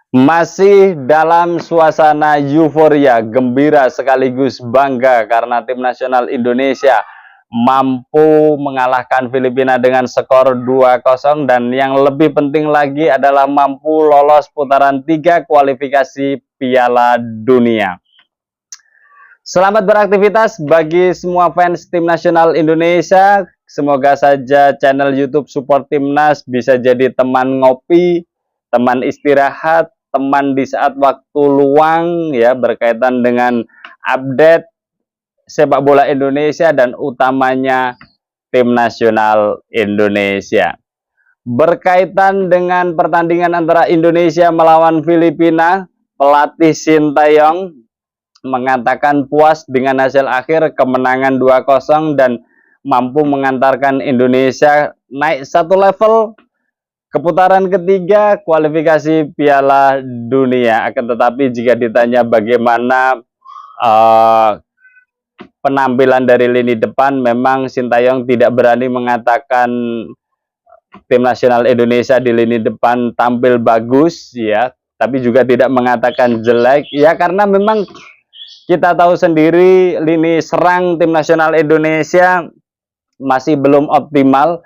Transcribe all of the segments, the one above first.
Masih dalam suasana euforia, gembira sekaligus bangga karena tim nasional Indonesia mampu mengalahkan Filipina dengan skor 2-0 dan yang lebih penting lagi adalah mampu lolos putaran 3 kualifikasi Piala Dunia. Selamat beraktivitas bagi semua fans tim nasional Indonesia. Semoga saja channel YouTube Support Timnas bisa jadi teman ngopi, teman istirahat, teman di saat waktu luang ya, berkaitan dengan update sepak bola Indonesia dan utamanya tim nasional Indonesia. Berkaitan dengan pertandingan antara Indonesia melawan Filipina, pelatih Sintayong mengatakan puas dengan hasil akhir, kemenangan 2-0 dan mampu mengantarkan Indonesia naik satu level ke putaran ketiga kualifikasi Piala Dunia. Akan tetapi jika ditanya bagaimana penampilan dari lini depan, memang Sintayong tidak berani mengatakan tim nasional Indonesia di lini depan tampil bagus ya, tapi juga tidak mengatakan jelek ya, karena memang kita tahu sendiri lini serang tim nasional Indonesia masih belum optimal.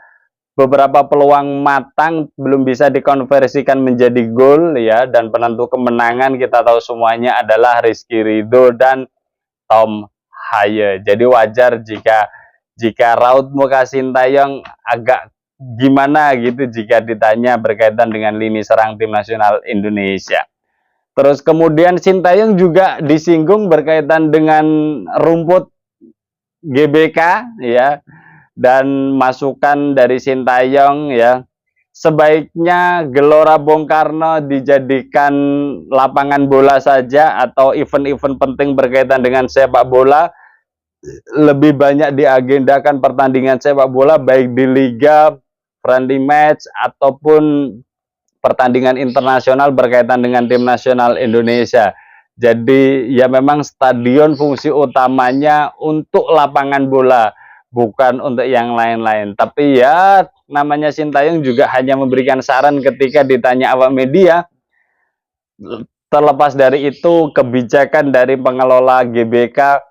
Beberapa peluang matang belum bisa dikonversikan menjadi gol ya, dan penentu kemenangan kita tahu semuanya adalah Rizky Ridho dan Tom Haye. Jadi wajar jika raut muka Sintayong agak gimana gitu jika ditanya berkaitan dengan lini serang tim nasional Indonesia. Terus kemudian Sintayong juga disinggung berkaitan dengan rumput GBK ya, dan masukan dari Sintayong ya, sebaiknya Gelora Bung Karno dijadikan lapangan bola saja, atau event-event penting berkaitan dengan sepak bola lebih banyak diagendakan pertandingan sepak bola baik di liga, friendly match ataupun pertandingan internasional berkaitan dengan tim nasional Indonesia. Jadi ya memang stadion fungsi utamanya untuk lapangan bola, bukan untuk yang lain-lain. Tapi ya namanya Sintayong juga hanya memberikan saran ketika ditanya awak media. Terlepas dari itu, kebijakan dari pengelola GBK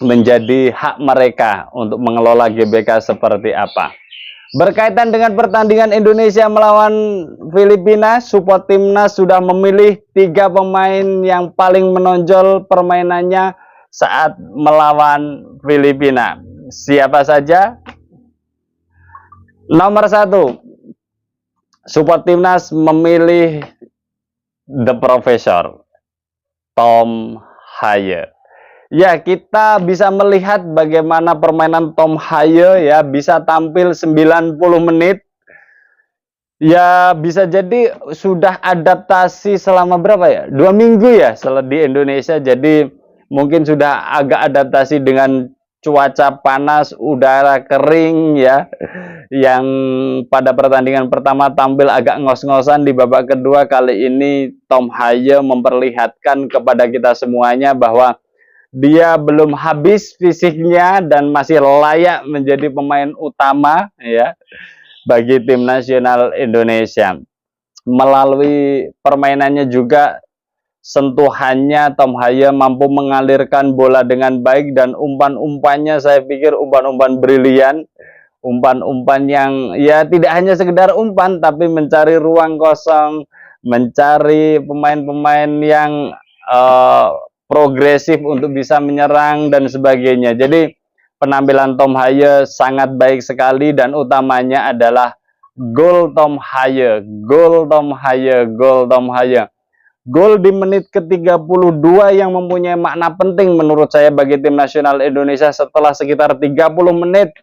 menjadi hak mereka untuk mengelola GBK seperti apa. Berkaitan dengan pertandingan Indonesia melawan Filipina, Support Timnas sudah memilih 3 pemain yang paling menonjol permainannya saat melawan Filipina. Siapa saja? Nomor 1, Support Timnas memilih The Professor, Tom Haye. Ya, kita bisa melihat bagaimana permainan Tom Haye ya, bisa tampil 90 menit. Ya, bisa jadi sudah adaptasi selama berapa ya? 2 minggu ya di Indonesia. Jadi mungkin sudah agak adaptasi dengan cuaca panas, udara kering ya, yang pada pertandingan pertama tampil agak ngos-ngosan. Di babak kedua kali ini Tom Haye memperlihatkan kepada kita semuanya bahwa dia belum habis fisiknya dan masih layak menjadi pemain utama ya bagi tim nasional Indonesia. Melalui permainannya juga, sentuhannya, Tom Haye mampu mengalirkan bola dengan baik, dan umpan-umpannya saya pikir umpan-umpan brilian, umpan-umpan yang ya tidak hanya sekedar umpan, tapi mencari ruang kosong, mencari pemain-pemain yang progresif untuk bisa menyerang dan sebagainya. Jadi penampilan Tom Haye sangat baik sekali, dan utamanya adalah gol Tom Haye, gol Tom Haye, gol Tom Haye. Gol di menit ke-32 yang mempunyai makna penting menurut saya bagi tim nasional Indonesia. Setelah sekitar 30 menit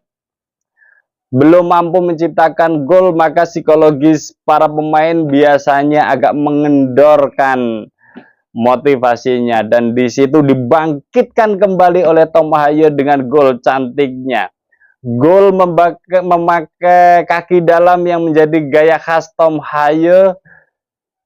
belum mampu menciptakan gol, maka psikologis para pemain biasanya agak mengendorkan motivasinya, dan di situ dibangkitkan kembali oleh Tom Haye dengan gol cantiknya. Gol memakai kaki dalam yang menjadi gaya khas Tom Haye,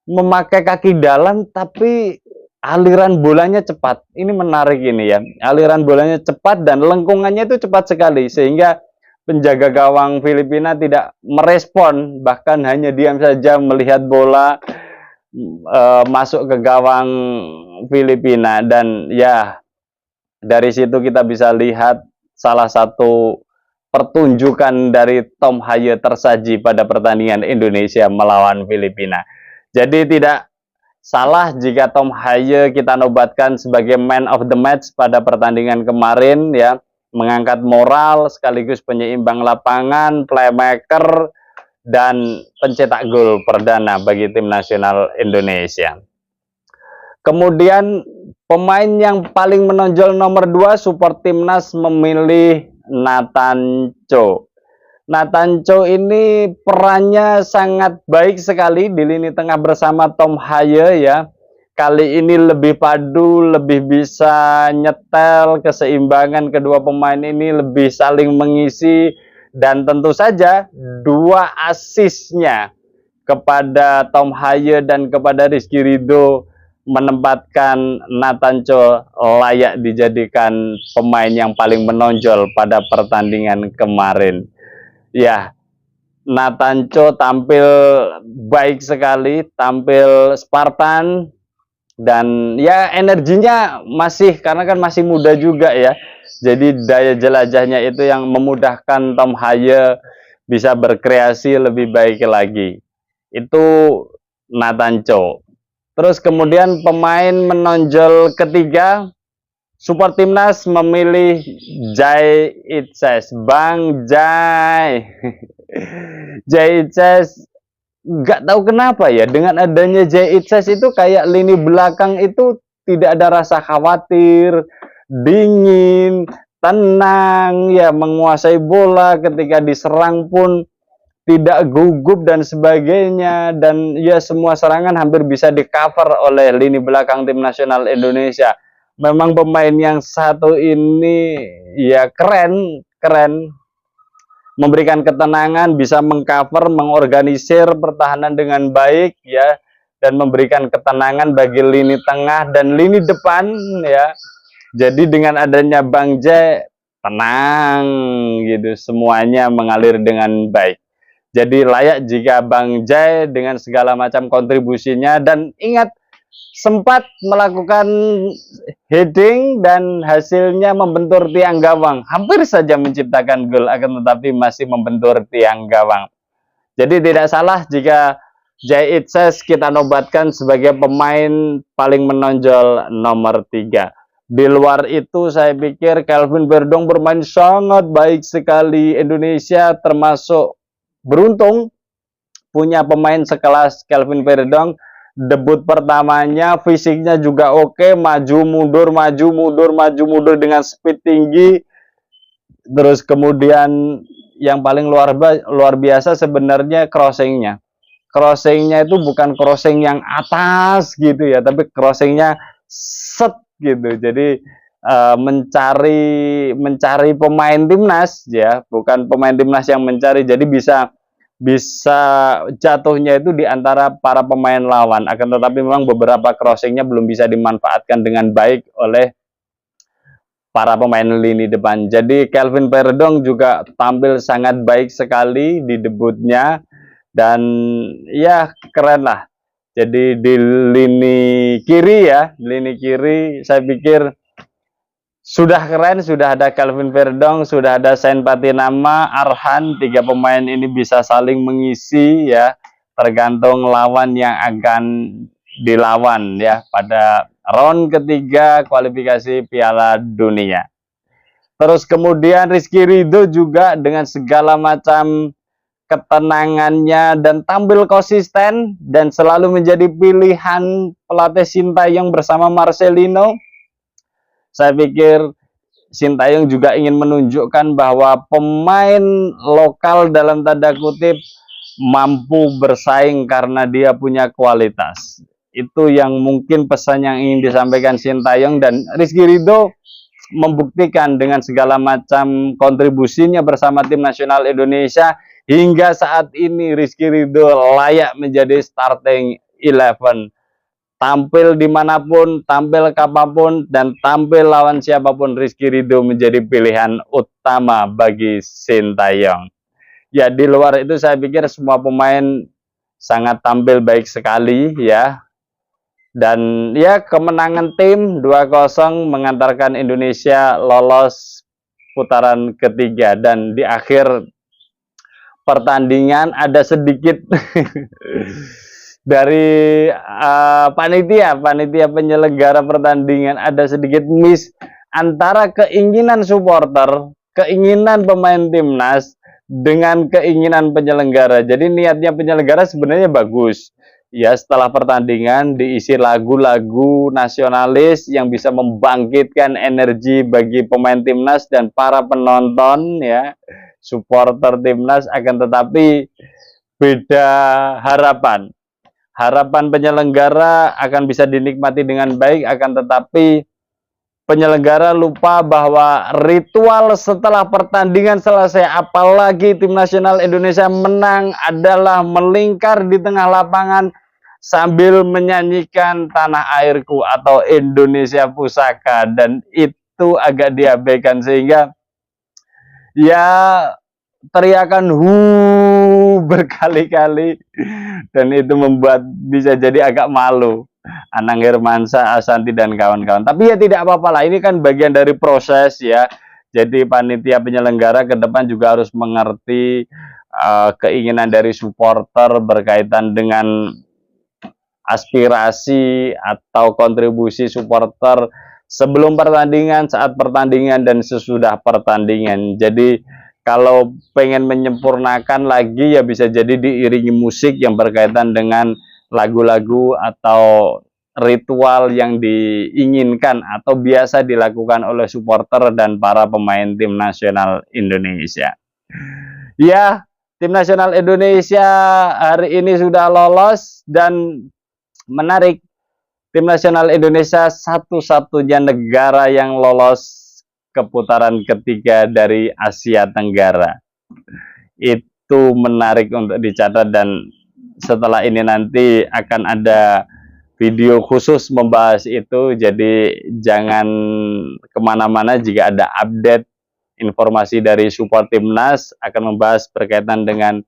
memakai kaki dalam tapi aliran bolanya cepat. Ini menarik ini ya. Aliran bolanya cepat dan lengkungannya itu cepat sekali, sehingga penjaga gawang Filipina tidak merespon, bahkan hanya diam saja melihat bola masuk ke gawang Filipina. Dan ya, dari situ kita bisa lihat salah satu pertunjukan dari Tom Haye tersaji pada pertandingan Indonesia melawan Filipina. Jadi tidak salah jika Tom Haye kita nobatkan sebagai man of the match pada pertandingan kemarin, ya, mengangkat moral sekaligus penyeimbang lapangan, playmaker, dan pencetak gol perdana bagi tim nasional Indonesia. Kemudian pemain yang paling menonjol nomor 2 support timnas memilih Nathan Cho. Nathan Cho ini perannya sangat baik sekali di lini tengah bersama Tom Haye, ya. Kali ini lebih padu, lebih bisa nyetel, keseimbangan kedua pemain ini lebih saling mengisi, dan tentu saja 2 asisnya kepada Tom Haye dan kepada Rizky Ridho menempatkan Nathan Cho layak dijadikan pemain yang paling menonjol pada pertandingan kemarin. Ya, Nathan Cho tampil baik sekali, tampil Spartan, dan ya energinya masih, karena kan masih muda juga ya. Jadi daya jelajahnya itu yang memudahkan Tom Haye bisa berkreasi lebih baik lagi. Itu Nathan Cho. Terus kemudian pemain menonjol ketiga, support timnas memilih Jai Itses. Bang Jai. Jai Itses, nggak tahu kenapa ya, dengan adanya Jai Itses itu kayak lini belakang itu tidak ada rasa khawatir, dingin, tenang, ya, menguasai bola, ketika diserang pun tidak gugup dan sebagainya, dan ya semua serangan hampir bisa di cover oleh lini belakang tim nasional Indonesia. Memang pemain yang satu ini ya keren, memberikan ketenangan, bisa mengcover, mengorganisir pertahanan dengan baik, ya, dan memberikan ketenangan bagi lini tengah dan lini depan, ya. Jadi dengan adanya Bang Jai, tenang gitu, semuanya mengalir dengan baik. Jadi layak jika Bang Jai dengan segala macam kontribusinya, dan ingat, sempat melakukan heading dan hasilnya membentur tiang gawang. Hampir saja menciptakan gol, akan tetapi masih membentur tiang gawang. Jadi tidak salah jika Jai Itses kita nobatkan sebagai pemain paling menonjol nomor 3. Di luar itu saya pikir Kelvin Verdong bermain sangat baik sekali. Indonesia termasuk beruntung punya pemain sekelas Kelvin Verdong. Debut pertamanya, fisiknya juga oke, maju mundur dengan speed tinggi. Terus kemudian yang paling luar biasa sebenarnya crossingnya. Crossingnya itu bukan crossing yang atas gitu ya, tapi crossingnya set gitu. Jadi mencari pemain timnas, ya, bukan pemain timnas yang mencari. Jadi bisa jatuhnya itu di antara para pemain lawan. Akan tetapi memang beberapa crossingnya belum bisa dimanfaatkan dengan baik oleh para pemain lini depan. Jadi Kelvin Verdong juga tampil sangat baik sekali di debutnya, dan ya keren lah. Jadi di lini kiri, ya, lini kiri saya pikir sudah keren, sudah ada Kelvin Verdong, sudah ada Sain Patinama, Arhan. 3 pemain ini bisa saling mengisi, ya, tergantung lawan yang akan dilawan, ya, pada round ketiga kualifikasi Piala Dunia. Terus kemudian Rizky Ridho juga dengan segala macam ketenangannya dan tampil konsisten dan selalu menjadi pilihan pelatih Sintayong bersama Marcelino. Saya pikir Sintayong juga ingin menunjukkan bahwa pemain lokal dalam tanda kutip mampu bersaing karena dia punya kualitas. Itu yang mungkin pesan yang ingin disampaikan Sintayong, dan Rizky Ridho membuktikan dengan segala macam kontribusinya bersama tim nasional Indonesia. Hingga saat ini Rizky Ridho layak menjadi starting 11 tampil dimanapun, tampil kapanpun, dan tampil lawan siapapun, Rizky Ridho menjadi pilihan utama bagi Sintayong. Ya, di luar itu saya pikir semua pemain sangat tampil baik sekali ya. Dan ya, kemenangan tim 2-0 mengantarkan Indonesia lolos putaran ketiga. Dan di akhir pertandingan ada sedikit dari panitia penyelenggara pertandingan, ada sedikit miss antara keinginan supporter, keinginan pemain timnas dengan keinginan penyelenggara. Jadi niatnya penyelenggara sebenarnya bagus. Ya, setelah pertandingan diisi lagu-lagu nasionalis yang bisa membangkitkan energi bagi pemain timnas dan para penonton ya, supporter timnas, akan tetapi beda harapan. Harapan penyelenggara akan bisa dinikmati dengan baik, akan tetapi penyelenggara lupa bahwa ritual setelah pertandingan selesai, apalagi tim nasional Indonesia menang, adalah melingkar di tengah lapangan sambil menyanyikan Tanah Airku atau Indonesia Pusaka, dan itu agak diabaikan sehingga ya teriakan berkali-kali, dan itu membuat bisa jadi agak malu Anang Hermansyah, Ashanty, dan kawan-kawan. Tapi ya tidak apa-apa lah, ini kan bagian dari proses ya. Jadi panitia penyelenggara ke depan juga harus mengerti keinginan dari supporter berkaitan dengan aspirasi atau kontribusi supporter sebelum pertandingan, saat pertandingan, dan sesudah pertandingan. Jadi kalau pengen menyempurnakan lagi ya bisa jadi diiringi musik yang berkaitan dengan lagu-lagu atau ritual yang diinginkan atau biasa dilakukan oleh supporter dan para pemain tim nasional Indonesia. Ya, tim nasional Indonesia hari ini sudah lolos, dan menarik, tim nasional Indonesia satu-satunya negara yang lolos ke putaran ketiga dari Asia Tenggara. Itu menarik untuk dicatat, dan setelah ini nanti akan ada video khusus membahas itu. Jadi jangan kemana-mana, jika ada update informasi dari support timnas akan membahas berkaitan dengan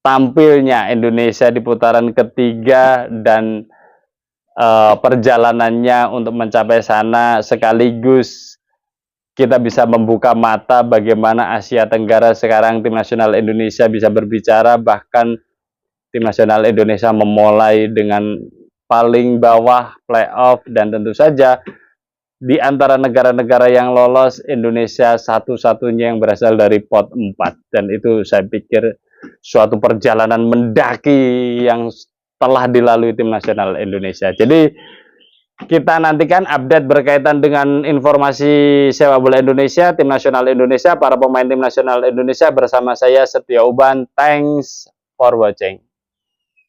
tampilnya Indonesia di putaran ketiga dan perjalanannya untuk mencapai sana, sekaligus kita bisa membuka mata bagaimana Asia Tenggara sekarang tim nasional Indonesia bisa berbicara, bahkan tim nasional Indonesia memulai dengan paling bawah playoff, dan tentu saja di antara negara-negara yang lolos, Indonesia satu-satunya yang berasal dari pot 4, dan itu saya pikir suatu perjalanan mendaki yang telah dilalui tim nasional Indonesia. Jadi kita nantikan update berkaitan dengan informasi sepak bola Indonesia, tim nasional Indonesia, para pemain tim nasional Indonesia bersama saya Setia Uban. Thanks for watching.